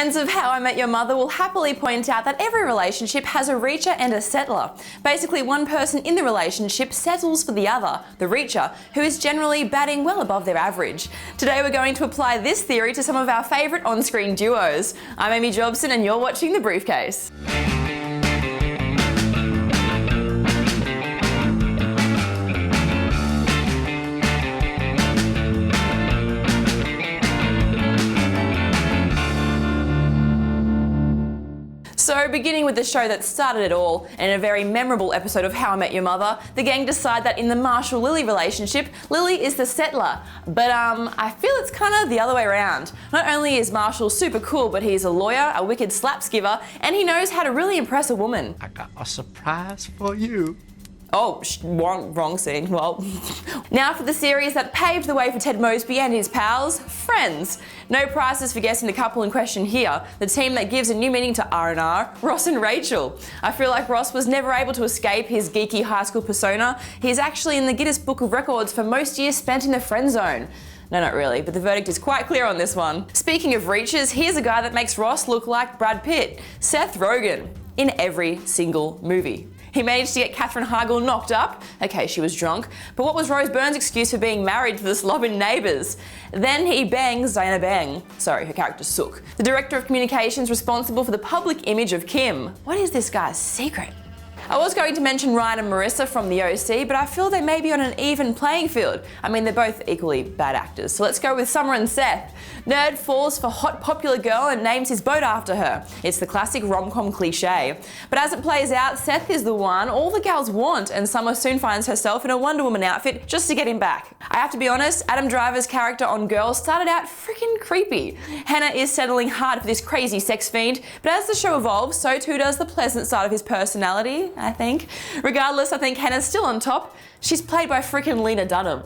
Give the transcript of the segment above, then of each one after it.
Fans of How I Met Your Mother will happily point out that every relationship has a reacher and a settler. Basically, one person in the relationship settles for the other, the reacher, who is generally batting well above their average. Today we're going to apply this theory to some of our favourite on-screen duos. I'm Amy Jobson and you're watching The Briefcase. So, beginning with the show that started it all, and in a very memorable episode of How I Met Your Mother, the gang decide that in the Marshall-Lily relationship, Lily is the settler. But I feel it's kind of the other way around. Not only is Marshall super cool, but he's a lawyer, a wicked slaps giver, and he knows how to really impress a woman. I got a surprise for you. Oh, wrong scene. Well, now for the series that paved the way for Ted Mosby and his pals, Friends. No prizes for guessing the couple in question here. The team that gives a new meaning to R&R, Ross and Rachel. I feel like Ross was never able to escape his geeky high school persona. He's actually in the Guinness Book of Records for most years spent in the friend zone. No, not really, but the verdict is quite clear on this one. Speaking of reaches, here's a guy that makes Ross look like Brad Pitt, Seth Rogen, in every single movie. He managed to get Katherine Heigl knocked up. Okay, she was drunk. But what was Rose Byrne's excuse for being married to the slob in Neighbours? Then he bangs Diana Bang. Sorry, her character's Sook. The director of communications responsible for the public image of Kim. What is this guy's secret? I was going to mention Ryan and Marissa from The OC, but I feel they may be on an even playing field. I mean, they're both equally bad actors. So let's go with Summer and Seth. Nerd falls for hot popular girl and names his boat after her. It's the classic rom-com cliche. But as it plays out, Seth is the one all the gals want, and Summer soon finds herself in a Wonder Woman outfit just to get him back. I have to be honest, Adam Driver's character on Girls started out freaking creepy. Hannah is settling hard for this crazy sex fiend, but as the show evolves, so too does the pleasant side of his personality, I think. Regardless, I think Hannah's still on top. She's played by freaking Lena Dunham.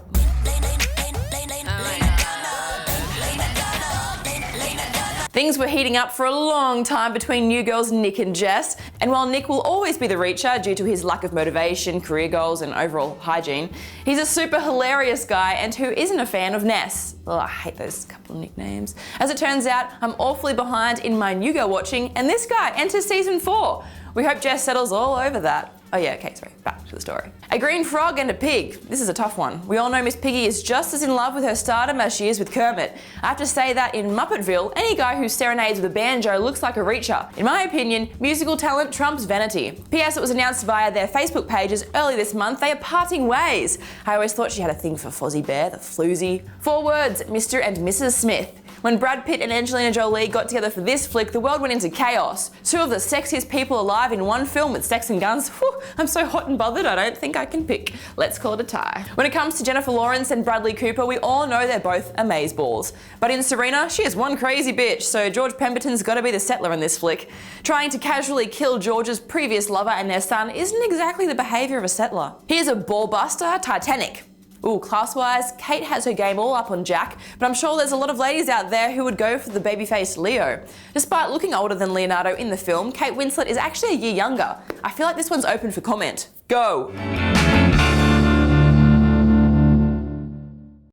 Things were heating up for a long time between New Girl's Nick and Jess, and while Nick will always be the reacher due to his lack of motivation, career goals and overall hygiene, he's a super hilarious guy and who isn't a fan of Ness. Oh, I hate those couple of nicknames. As it turns out, I'm awfully behind in my New Girl watching, and this guy enters season 4. We hope Jess settles all over that. Oh yeah, okay, sorry, back to the story. A green frog and a pig. This is a tough one. We all know Miss Piggy is just as in love with her stardom as she is with Kermit. I have to say that in Muppetville, any guy who serenades with a banjo looks like a reacher. In my opinion, musical talent trumps vanity. P.S. It was announced via their Facebook pages early this month they are parting ways. I always thought she had a thing for Fozzie Bear, the floozy. 4 words, Mr. and Mrs. Smith. When Brad Pitt and Angelina Jolie got together for this flick, the world went into chaos. 2 of the sexiest people alive in one film with sex and guns. Whew, I'm so hot and bothered I don't think I can pick. Let's call it a tie. When it comes to Jennifer Lawrence and Bradley Cooper, we all know they're both amazeballs. But in Serena, she is one crazy bitch, so George Pemberton's gotta be the settler in this flick. Trying to casually kill George's previous lover and their son isn't exactly the behaviour of a settler. Here's a ball buster, Titanic. Ooh, class-wise, Kate has her game all up on Jack, but I'm sure there's a lot of ladies out there who would go for the baby-faced Leo. Despite looking older than Leonardo in the film, Kate Winslet is actually a year younger. I feel like this one's open for comment. Go!